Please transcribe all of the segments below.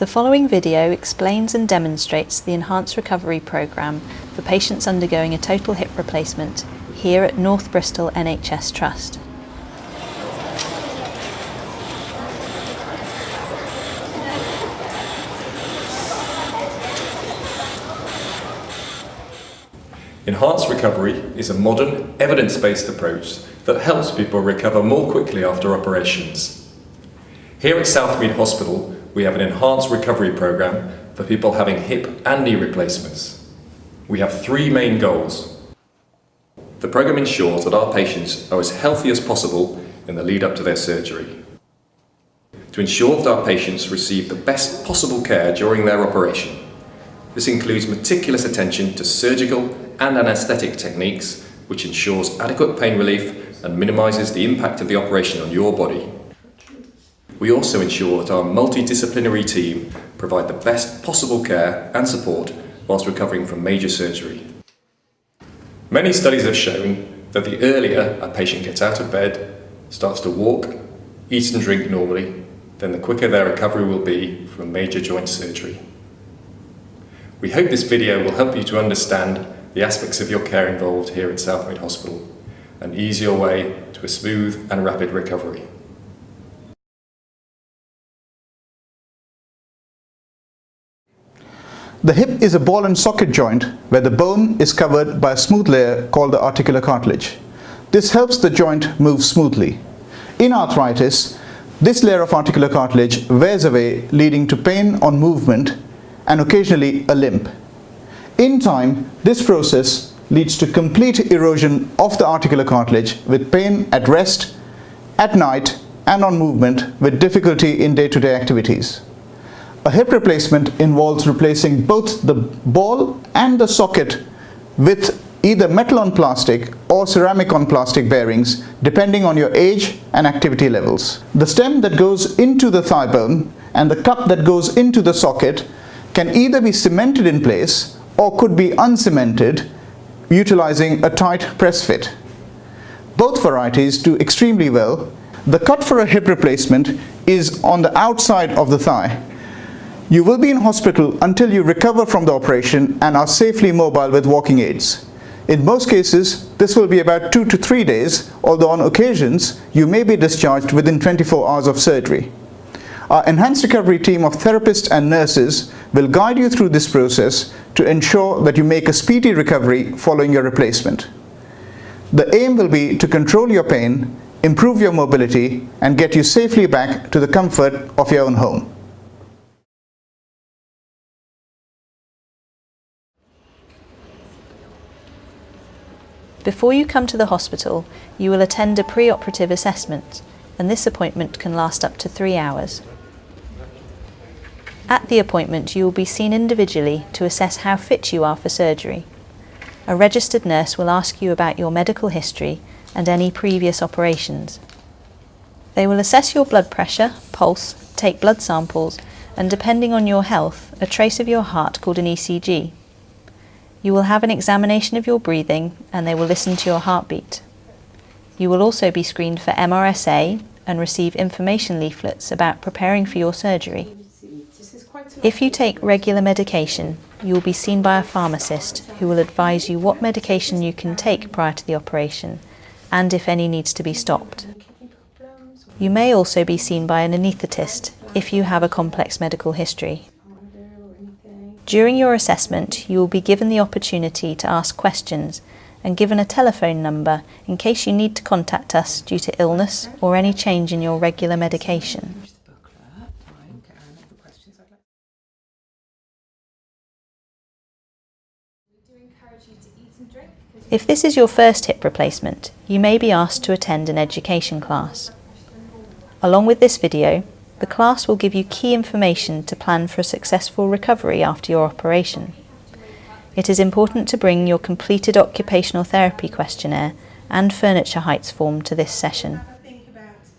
The following video explains and demonstrates the Enhanced Recovery Programme for patients undergoing a total hip replacement here at North Bristol NHS Trust. Enhanced recovery is a modern, evidence-based approach that helps people recover more quickly after operations. Here at Southmead Hospital, we have an enhanced recovery programme for people having hip and knee replacements. We have three main goals. The programme ensures that our patients are as healthy as possible in the lead up to their surgery. To ensure that our patients receive the best possible care during their operation. This includes meticulous attention to surgical and anaesthetic techniques, which ensures adequate pain relief and minimises the impact of the operation on your body. We also ensure that our multidisciplinary team provide the best possible care and support whilst recovering from major surgery. Many studies have shown that the earlier a patient gets out of bed, starts to walk, eat and drink normally, then the quicker their recovery will be from major joint surgery. We hope this video will help you to understand the aspects of your care involved here at Southmead Hospital and ease your way to a smooth and rapid recovery. The hip is a ball and socket joint where the bone is covered by a smooth layer called the articular cartilage. This helps the joint move smoothly. In arthritis, this layer of articular cartilage wears away, leading to pain on movement and occasionally a limp. In time, this process leads to complete erosion of the articular cartilage with pain at rest, at night and on movement with difficulty in day-to-day activities. A hip replacement involves replacing both the ball and the socket with either metal on plastic or ceramic on plastic bearings depending on your age and activity levels. The stem that goes into the thigh bone and the cup that goes into the socket can either be cemented in place or could be uncemented utilizing a tight press fit. Both varieties do extremely well. The cut for a hip replacement is on the outside of the thigh. You will be in hospital until you recover from the operation and are safely mobile with walking aids. In most cases, this will be about 2 to 3 days, although on occasions, you may be discharged within 24 hours of surgery. Our enhanced recovery team of therapists and nurses will guide you through this process to ensure that you make a speedy recovery following your replacement. The aim will be to control your pain, improve your mobility, and get you safely back to the comfort of your own home. Before you come to the hospital, you will attend a pre-operative assessment, and this appointment can last up to 3 hours. At the appointment, you will be seen individually to assess how fit you are for surgery. A registered nurse will ask you about your medical history and any previous operations. They will assess your blood pressure, pulse, take blood samples, and depending on your health, a trace of your heart called an ECG. You will have an examination of your breathing and they will listen to your heartbeat. You will also be screened for MRSA and receive information leaflets about preparing for your surgery. If you take regular medication, you will be seen by a pharmacist who will advise you what medication you can take prior to the operation and if any needs to be stopped. You may also be seen by an anaesthetist if you have a complex medical history. During your assessment, you will be given the opportunity to ask questions and given a telephone number in case you need to contact us due to illness or any change in your regular medication. If this is your first hip replacement, you may be asked to attend an education class. Along with this video, the class will give you key information to plan for a successful recovery after your operation. It is important to bring your completed occupational therapy questionnaire and furniture heights form to this session.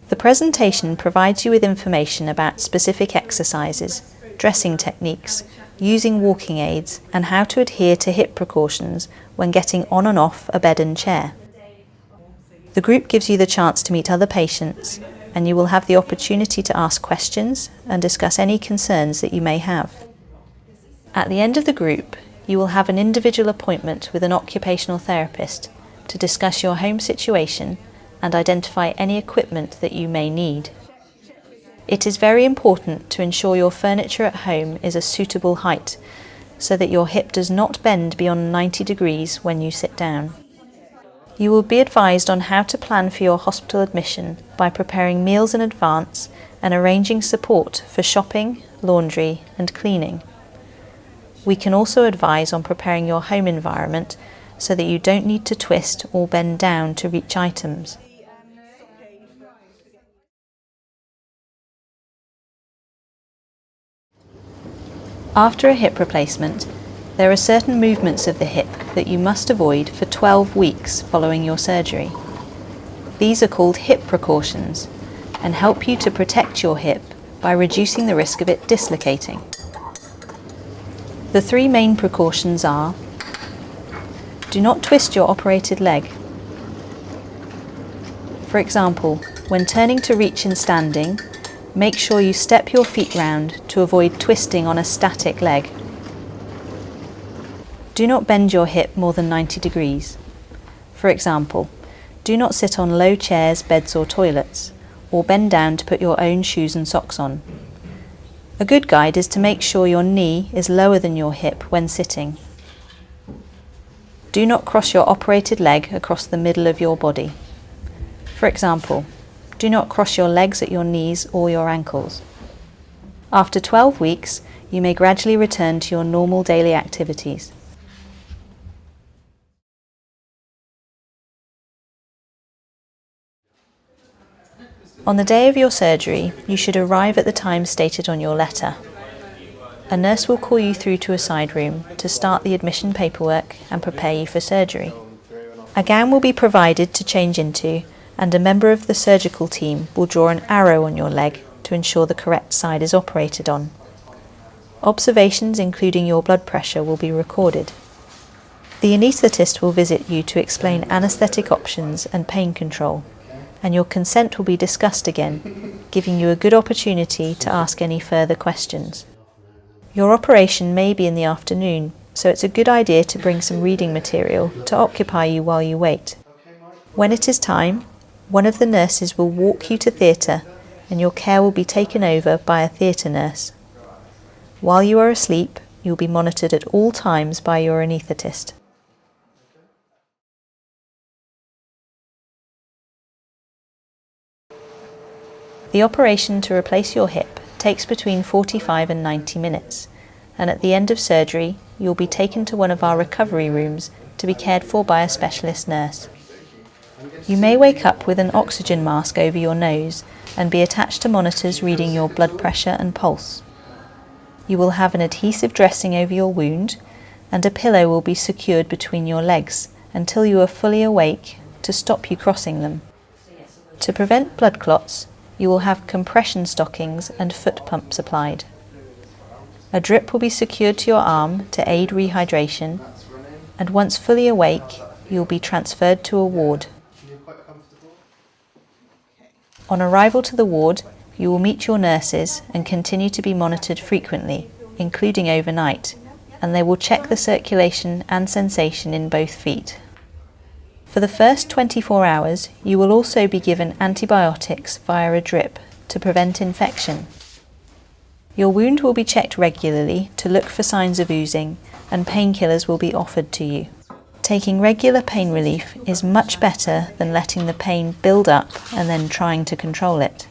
The presentation provides you with information about specific exercises, dressing techniques, using walking aids, and how to adhere to hip precautions when getting on and off a bed and chair. The group gives you the chance to meet other patients and you will have the opportunity to ask questions and discuss any concerns that you may have. At the end of the group, you will have an individual appointment with an occupational therapist to discuss your home situation and identify any equipment that you may need. It is very important to ensure your furniture at home is a suitable height so that your hip does not bend beyond 90 degrees when you sit down. You will be advised on how to plan for your hospital admission by preparing meals in advance and arranging support for shopping, laundry and cleaning. We can also advise on preparing your home environment so that you don't need to twist or bend down to reach items. After a hip replacement, there are certain movements of the hip that you must avoid for 12 weeks following your surgery. These are called hip precautions and help you to protect your hip by reducing the risk of it dislocating. The three main precautions are: do not twist your operated leg. For example, when turning to reach and standing, make sure you step your feet round to avoid twisting on a static leg. Do not bend your hip more than 90 degrees. For example, do not sit on low chairs, beds or toilets, or bend down to put your own shoes and socks on. A good guide is to make sure your knee is lower than your hip when sitting. Do not cross your operated leg across the middle of your body. For example, do not cross your legs at your knees or your ankles. After 12 weeks, you may gradually return to your normal daily activities. On the day of your surgery, you should arrive at the time stated on your letter. A nurse will call you through to a side room to start the admission paperwork and prepare you for surgery. A gown will be provided to change into, and a member of the surgical team will draw an arrow on your leg to ensure the correct side is operated on. Observations including your blood pressure will be recorded. The anaesthetist will visit you to explain anaesthetic options and pain control, and your consent will be discussed again, giving you a good opportunity to ask any further questions. Your operation may be in the afternoon, so it's a good idea to bring some reading material to occupy you while you wait. When it is time, one of the nurses will walk you to theatre and your care will be taken over by a theatre nurse. While you are asleep, you will be monitored at all times by your anaesthetist. The operation to replace your hip takes between 45 and 90 minutes, and at the end of surgery, you will be taken to one of our recovery rooms to be cared for by a specialist nurse. You may wake up with an oxygen mask over your nose and be attached to monitors reading your blood pressure and pulse. You will have an adhesive dressing over your wound, and a pillow will be secured between your legs until you are fully awake to stop you crossing them. To prevent blood clots, you will have compression stockings and foot pumps applied. A drip will be secured to your arm to aid rehydration, and once fully awake, you will be transferred to a ward. On arrival to the ward, you will meet your nurses and continue to be monitored frequently, including overnight, and they will check the circulation and sensation in both feet. For the first 24 hours, you will also be given antibiotics via a drip to prevent infection. Your wound will be checked regularly to look for signs of oozing, and painkillers will be offered to you. Taking regular pain relief is much better than letting the pain build up and then trying to control it.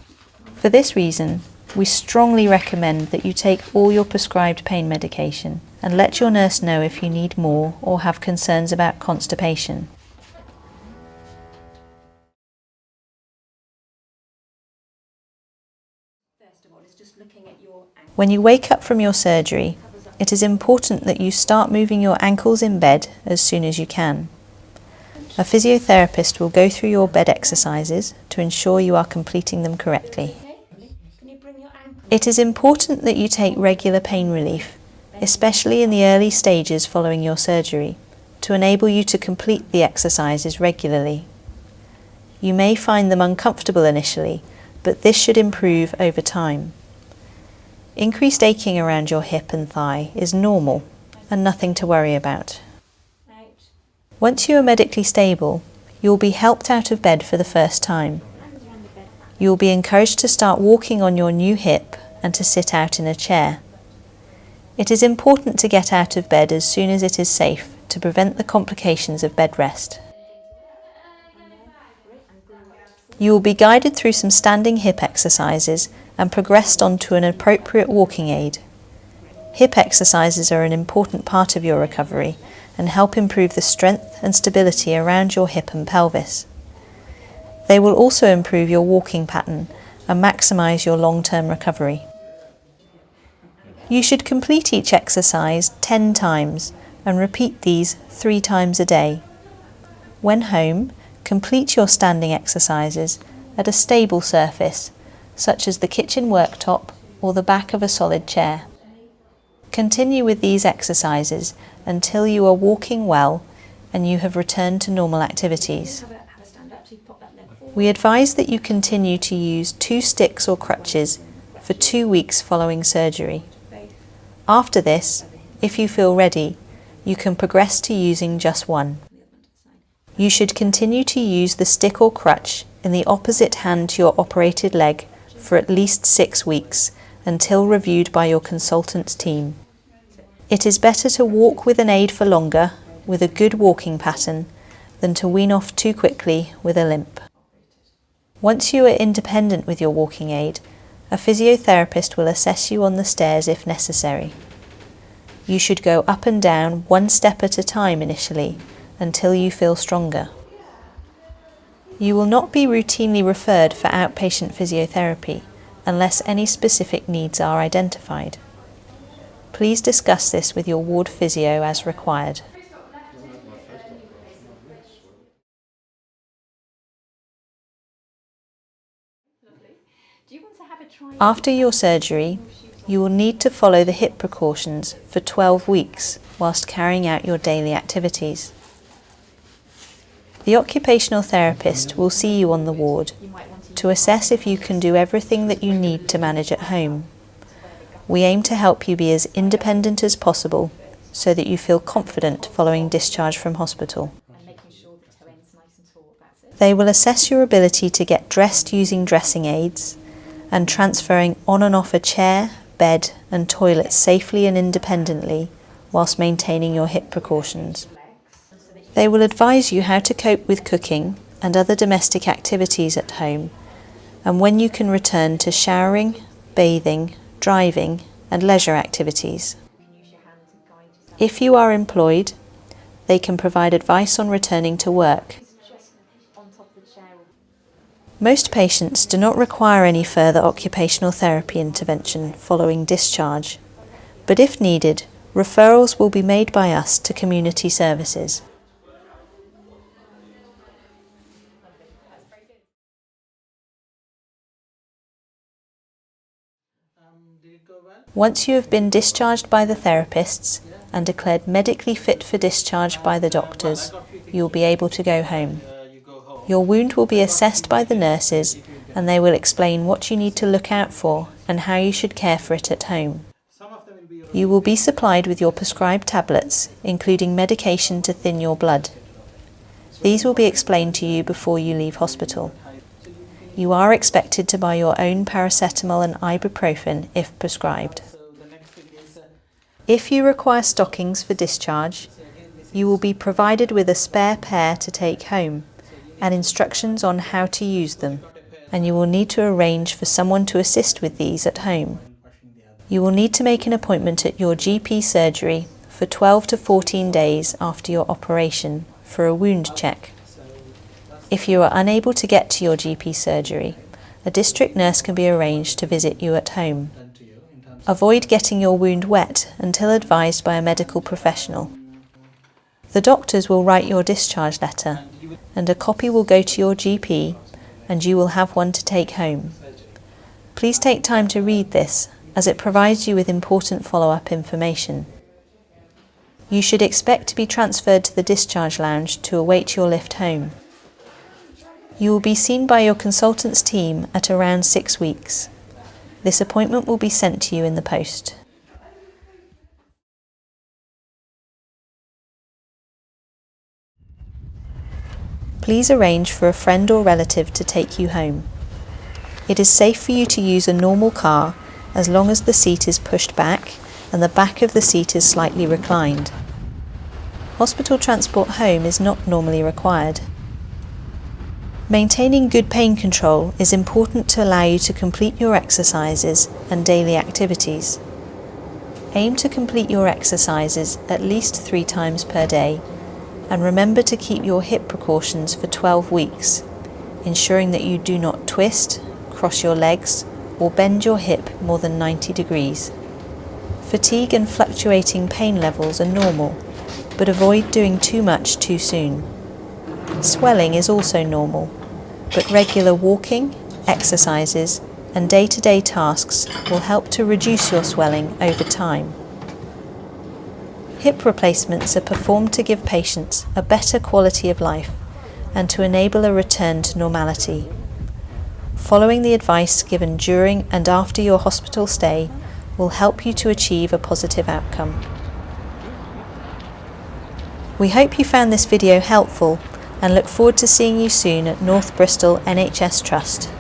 For this reason, we strongly recommend that you take all your prescribed pain medication and let your nurse know if you need more or have concerns about constipation. When you wake up from your surgery, it is important that you start moving your ankles in bed as soon as you can. A physiotherapist will go through your bed exercises to ensure you are completing them correctly. It is important that you take regular pain relief, especially in the early stages following your surgery, to enable you to complete the exercises regularly. You may find them uncomfortable initially, but this should improve over time. Increased aching around your hip and thigh is normal and nothing to worry about. Once you are medically stable, you will be helped out of bed for the first time. You will be encouraged to start walking on your new hip and to sit out in a chair. It is important to get out of bed as soon as it is safe to prevent the complications of bed rest. You will be guided through some standing hip exercises and progressed onto an appropriate walking aid. Hip exercises are an important part of your recovery and help improve the strength and stability around your hip and pelvis. They will also improve your walking pattern and maximise your long-term recovery. You should complete each exercise 10 times and repeat these 3 times a day. When home, complete your standing exercises at a stable surface, such as the kitchen worktop or the back of a solid chair. Continue with these exercises until you are walking well and you have returned to normal activities. We advise that you continue to use 2 sticks or crutches for 2 weeks following surgery. After this, if you feel ready, you can progress to using just 1. You should continue to use the stick or crutch in the opposite hand to your operated leg for at least 6 weeks until reviewed by your consultant's team. It is better to walk with an aid for longer with a good walking pattern than to wean off too quickly with a limp. Once you are independent with your walking aid, a physiotherapist will assess you on the stairs if necessary. You should go up and down 1 step at a time initially until you feel stronger. You will not be routinely referred for outpatient physiotherapy unless any specific needs are identified. Please discuss this with your ward physio as required. After your surgery, you will need to follow the hip precautions for 12 weeks whilst carrying out your daily activities. The occupational therapist will see you on the ward to assess if you can do everything that you need to manage at home. We aim to help you be as independent as possible so that you feel confident following discharge from hospital. They will assess your ability to get dressed using dressing aids and transferring on and off a chair, bed and toilet safely and independently whilst maintaining your hip precautions. They will advise you how to cope with cooking and other domestic activities at home and when you can return to showering, bathing, driving and leisure activities. If you are employed, they can provide advice on returning to work. Most patients do not require any further occupational therapy intervention following discharge, but if needed, referrals will be made by us to community services. Once you have been discharged by the therapists and declared medically fit for discharge by the doctors, you will be able to go home. Your wound will be assessed by the nurses and they will explain what you need to look out for and how you should care for it at home. You will be supplied with your prescribed tablets, including medication to thin your blood. These will be explained to you before you leave hospital. You are expected to buy your own paracetamol and ibuprofen if prescribed. If you require stockings for discharge, you will be provided with a spare pair to take home and instructions on how to use them, and you will need to arrange for someone to assist with these at home. You will need to make an appointment at your GP surgery for 12 to 14 days after your operation for a wound check. If you are unable to get to your GP surgery, a district nurse can be arranged to visit you at home. Avoid getting your wound wet until advised by a medical professional. The doctors will write your discharge letter, and a copy will go to your GP, and you will have one to take home. Please take time to read this, as it provides you with important follow-up information. You should expect to be transferred to the discharge lounge to await your lift home. You will be seen by your consultant's team at around 6 weeks. This appointment will be sent to you in the post. Please arrange for a friend or relative to take you home. It is safe for you to use a normal car as long as the seat is pushed back and the back of the seat is slightly reclined. Hospital transport home is not normally required. Maintaining good pain control is important to allow you to complete your exercises and daily activities. Aim to complete your exercises at least 3 times per day, and remember to keep your hip precautions for 12 weeks, ensuring that you do not twist, cross your legs, or bend your hip more than 90 degrees. Fatigue and fluctuating pain levels are normal, but avoid doing too much too soon. Swelling is also normal, but regular walking, exercises, and day-to-day tasks will help to reduce your swelling over time. Hip replacements are performed to give patients a better quality of life and to enable a return to normality. Following the advice given during and after your hospital stay will help you to achieve a positive outcome. We hope you found this video helpful and look forward to seeing you soon at North Bristol NHS Trust.